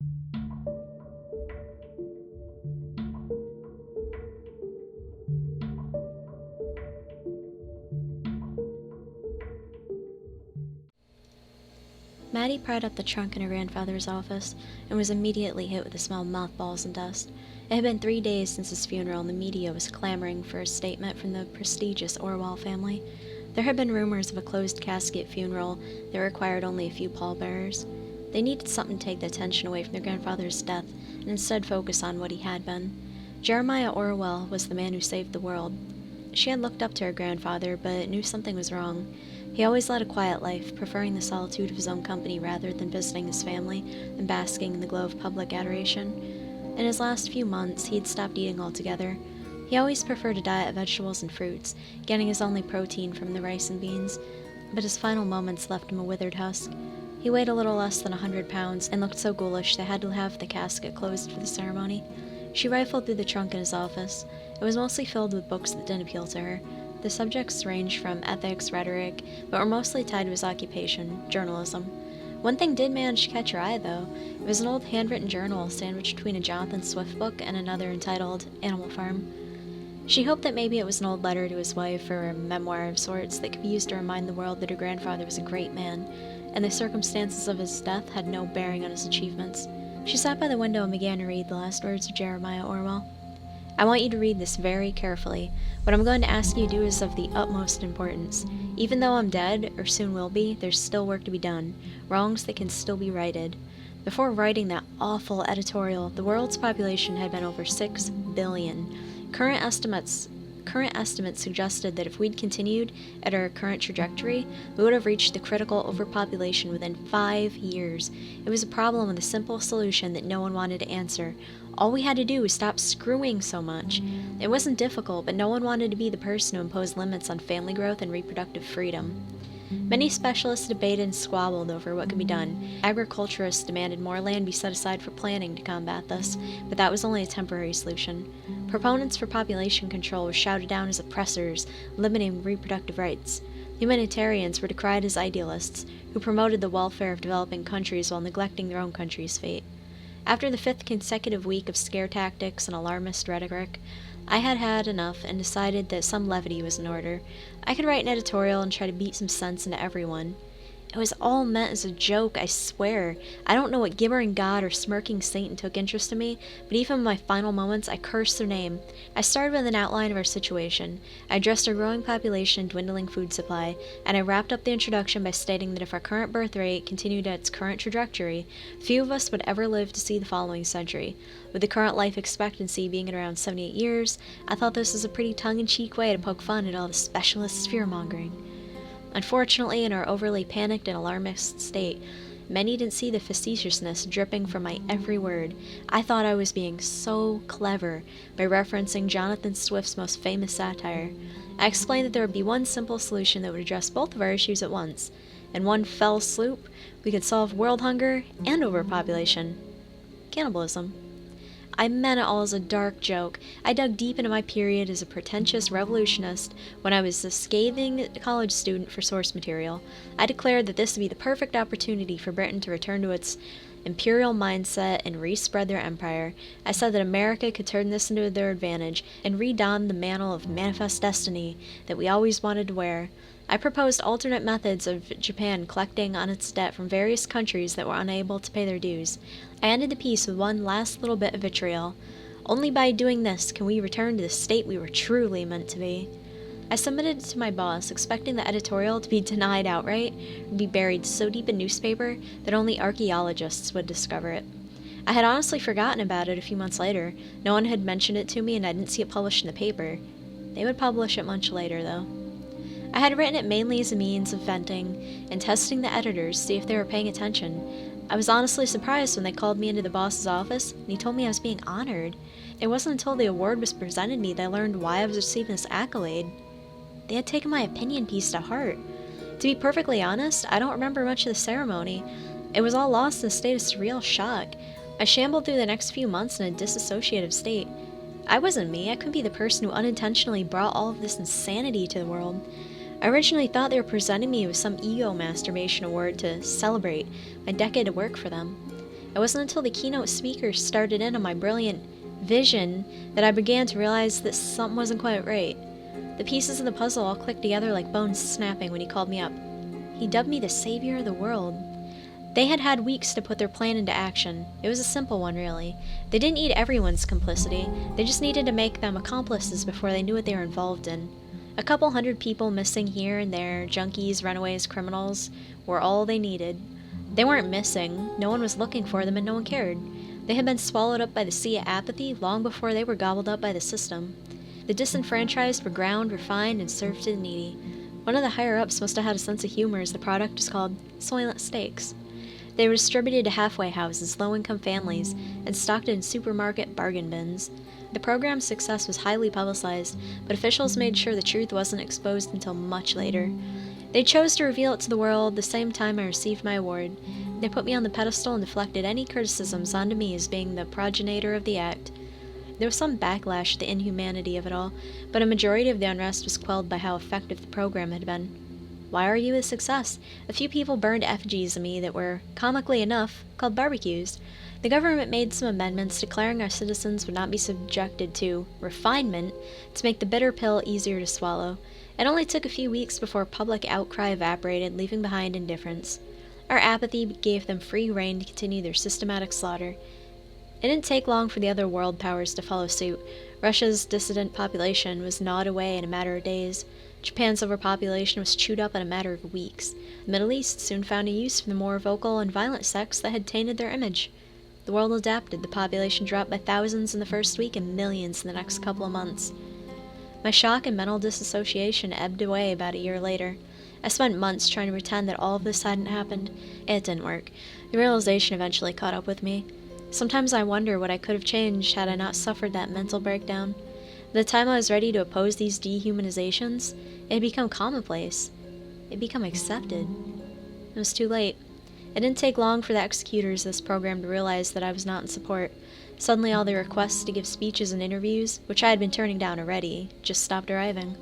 Maddie pried up the trunk in her grandfather's office and was immediately hit with the smell of mothballs and dust. It had been 3 days since his funeral, and the media was clamoring for a statement from the prestigious Orwell family. There had been rumors of a closed casket funeral that required only a few pallbearers. They needed something to take the attention away from their grandfather's death and instead focus on what he had been. Jeremiah Orwell was the man who saved the world. She had looked up to her grandfather, but knew something was wrong. He always led a quiet life, preferring the solitude of his own company rather than visiting his family and basking in the glow of public adoration. In his last few months, he had stopped eating altogether. He always preferred a diet of vegetables and fruits, getting his only protein from the rice and beans, but his final moments left him a withered husk. He weighed a little less than 100 pounds and looked so ghoulish they had to have the casket closed for the ceremony. She rifled through the trunk in his office. It was mostly filled with books that didn't appeal to her. The subjects ranged from ethics, rhetoric, but were mostly tied to his occupation, journalism. One thing did manage to catch her eye, though. It was an old handwritten journal sandwiched between a Jonathan Swift book and another entitled Animal Farm. She hoped that maybe it was an old letter to his wife or a memoir of sorts that could be used to remind the world that her grandfather was a great man, and the circumstances of his death had no bearing on his achievements. She sat by the window and began to read the last words of Jeremiah Orwell. I want you to read this very carefully. What I'm going to ask you to do is of the utmost importance. Even though I'm dead, or soon will be, there's still work to be done, wrongs that can still be righted. Before writing that awful editorial, the world's population had been over 6 billion. Current estimates suggested that if we'd continued at our current trajectory, we would have reached the critical overpopulation within 5 years. It was a problem with a simple solution that no one wanted to answer. All we had to do was stop screwing so much. It wasn't difficult, but no one wanted to be the person to impose limits on family growth and reproductive freedom. Many specialists debated and squabbled over what could be done. Agriculturists demanded more land be set aside for planting to combat this, but that was only a temporary solution. Proponents for population control were shouted down as oppressors, limiting reproductive rights. Humanitarians were decried as idealists, who promoted the welfare of developing countries while neglecting their own country's fate. After the 5th consecutive week of scare tactics and alarmist rhetoric, I had had enough and decided that some levity was in order. I could write an editorial and try to beat some sense into everyone. It was all meant as a joke, I swear. I don't know what gibbering god or smirking Satan took interest in me, but even in my final moments, I cursed their name. I started with an outline of our situation. I addressed our growing population and dwindling food supply, and I wrapped up the introduction by stating that if our current birth rate continued at its current trajectory, few of us would ever live to see the following century. With the current life expectancy being at around 78 years, I thought this was a pretty tongue-in-cheek way to poke fun at all the specialists fear-mongering. Unfortunately, in our overly panicked and alarmist state, many didn't see the facetiousness dripping from my every word. I thought I was being so clever by referencing Jonathan Swift's most famous satire. I explained that there would be one simple solution that would address both of our issues at once. In one fell swoop, we could solve world hunger and overpopulation. Cannibalism. I meant it all as a dark joke. I dug deep into my period as a pretentious revolutionist when I was a scathing college student for source material. I declared that this would be the perfect opportunity for Britain to return to its imperial mindset and respread their empire. I said that America could turn this into their advantage and redon the mantle of manifest destiny that we always wanted to wear. I proposed alternate methods of Japan collecting on its debt from various countries that were unable to pay their dues. I ended the piece with one last little bit of vitriol. Only by doing this can we return to the state we were truly meant to be. I submitted it to my boss, expecting the editorial to be denied outright, or be buried so deep in newspaper that only archaeologists would discover it. I had honestly forgotten about it a few months later. No one had mentioned it to me, and I didn't see it published in the paper. They would publish it much later, though. I had written it mainly as a means of venting and testing the editors to see if they were paying attention. I was honestly surprised when they called me into the boss's office and he told me I was being honored. It wasn't until the award was presented to me that I learned why I was receiving this accolade. They had taken my opinion piece to heart. To be perfectly honest, I don't remember much of the ceremony. It was all lost in a state of surreal shock. I shambled through the next few months in a disassociative state. I wasn't me. I couldn't be the person who unintentionally brought all of this insanity to the world. I originally thought they were presenting me with some ego masturbation award to celebrate my decade of work for them. It wasn't until the keynote speaker started in on my brilliant vision that I began to realize that something wasn't quite right. The pieces of the puzzle all clicked together like bones snapping when he called me up. He dubbed me the savior of the world. They had had weeks to put their plan into action. It was a simple one, really. They didn't need everyone's complicity. They just needed to make them accomplices before they knew what they were involved in. A couple hundred people missing here and there, junkies, runaways, criminals, were all they needed. They weren't missing, no one was looking for them, and no one cared. They had been swallowed up by the sea of apathy long before they were gobbled up by the system. The disenfranchised were ground, refined, and served to the needy. One of the higher-ups must have had a sense of humor as the product was called Soylent Steaks. They were distributed to halfway houses, low-income families, and stocked in supermarket bargain bins. The program's success was highly publicized, but officials made sure the truth wasn't exposed until much later. They chose to reveal it to the world the same time I received my award. They put me on the pedestal and deflected any criticisms onto me as being the progenitor of the act. There was some backlash to the inhumanity of it all, but a majority of the unrest was quelled by how effective the program had been. Why are you a success? A few people burned effigies of me that were, comically enough, called barbecues. The government made some amendments declaring our citizens would not be subjected to refinement to make the bitter pill easier to swallow. It only took a few weeks before public outcry evaporated, leaving behind indifference. Our apathy gave them free rein to continue their systematic slaughter. It didn't take long for the other world powers to follow suit. Russia's dissident population was gnawed away in a matter of days. Japan's overpopulation was chewed up in a matter of weeks. The Middle East soon found a use for the more vocal and violent sects that had tainted their image. The world adapted. The population dropped by thousands in the first week and millions in the next couple of months. My shock and mental disassociation ebbed away about a year later. I spent months trying to pretend that all of this hadn't happened. It didn't work. The realization eventually caught up with me. Sometimes I wonder what I could have changed had I not suffered that mental breakdown. By the time I was ready to oppose these dehumanizations, it had become commonplace. It had become accepted. It was too late. It didn't take long for the executors of this program to realize that I was not in support. Suddenly all the requests to give speeches and interviews, which I had been turning down already, just stopped arriving.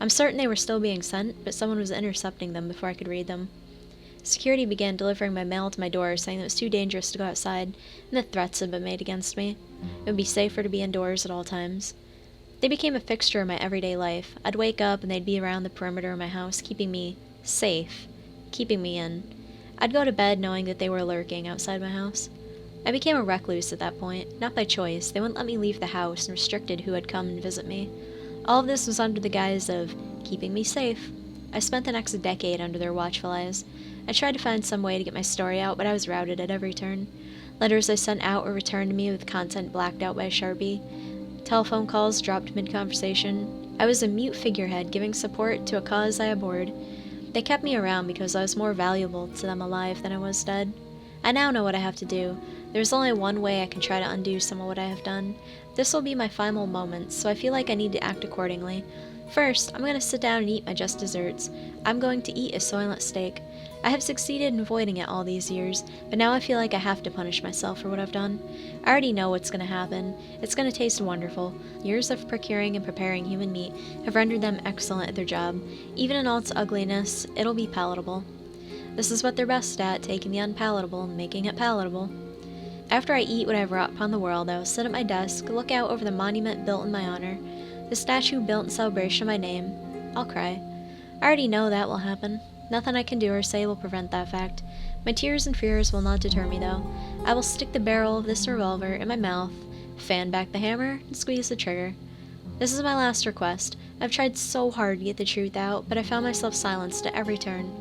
I'm certain they were still being sent, but someone was intercepting them before I could read them. Security began delivering my mail to my door, saying that it was too dangerous to go outside, and that threats had been made against me. It would be safer to be indoors at all times. They became a fixture of my everyday life. I'd wake up and they'd be around the perimeter of my house, keeping me safe, keeping me in. I'd go to bed knowing that they were lurking outside my house. I became a recluse at that point, not by choice. They wouldn't let me leave the house and restricted who had come and visit me. All of this was under the guise of keeping me safe. I spent the next decade under their watchful eyes. I tried to find some way to get my story out, but I was routed at every turn. Letters I sent out were returned to me with content blacked out by a Sharpie. Telephone calls dropped mid-conversation. I was a mute figurehead giving support to a cause I abhorred. They kept me around because I was more valuable to them alive than I was dead. I now know what I have to do. There's only one way I can try to undo some of what I have done. This will be my final moment, so I feel like I need to act accordingly. First, I'm going to sit down and eat my just desserts. I'm going to eat a Soylent steak. I have succeeded in avoiding it all these years, but now I feel like I have to punish myself for what I've done. I already know what's going to happen. It's going to taste wonderful. Years of procuring and preparing human meat have rendered them excellent at their job. Even in all its ugliness, it'll be palatable. This is what they're best at, taking the unpalatable and making it palatable. After I eat what I've wrought upon the world, I will sit at my desk, look out over the monument built in my honor, the statue built in celebration of my name. I'll cry. I already know that will happen. Nothing I can do or say will prevent that fact. My tears and fears will not deter me, though. I will stick the barrel of this revolver in my mouth, fan back the hammer, and squeeze the trigger. This is my last request. I've tried so hard to get the truth out, but I found myself silenced at every turn.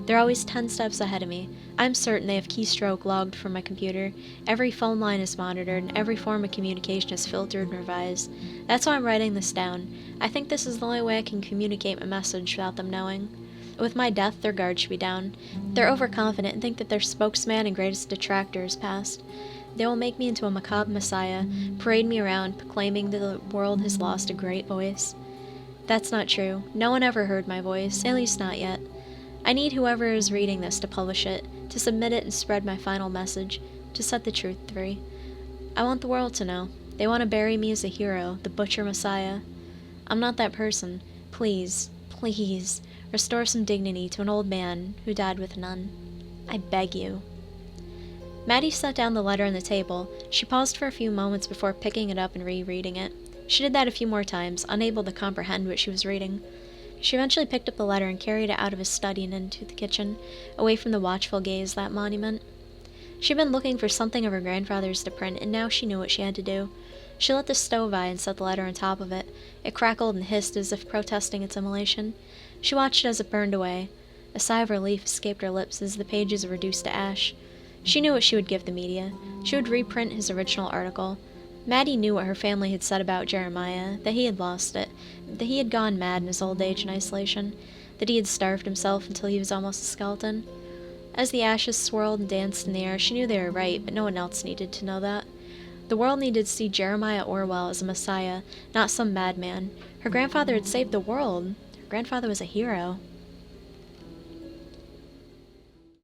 They're always 10 steps ahead of me. I'm certain they have keystroke logged from my computer. Every phone line is monitored, and every form of communication is filtered and revised. That's why I'm writing this down. I think this is the only way I can communicate my message without them knowing. With my death, their guard should be down. They're overconfident and think that their spokesman and greatest detractor is past. They will make me into a macabre messiah, parade me around, proclaiming that the world has lost a great voice. That's not true. No one ever heard my voice, at least not yet. I need whoever is reading this to publish it, to submit it and spread my final message, to set the truth free. I want the world to know. They want to bury me as a hero, the butcher messiah. I'm not that person. Please, please, restore some dignity to an old man who died with none. I beg you. Maddie set down the letter on the table. She paused for a few moments before picking it up and rereading it. She did that a few more times, unable to comprehend what she was reading. She eventually picked up the letter and carried it out of his study and into the kitchen, away from the watchful gaze of that monument. She'd been looking for something of her grandfather's to print, and now she knew what she had to do. She lit the stove eye and set the letter on top of it. It crackled and hissed as if protesting its immolation. She watched it as it burned away. A sigh of relief escaped her lips as the pages were reduced to ash. She knew what she would give the media. She would reprint his original article. Maddie knew what her family had said about Jeremiah, that he had lost it, that he had gone mad in his old age and isolation, that he had starved himself until he was almost a skeleton. As the ashes swirled and danced in the air, she knew they were right, but no one else needed to know that. The world needed to see Jeremiah Orwell as a messiah, not some madman. Her grandfather had saved the world. Her grandfather was a hero.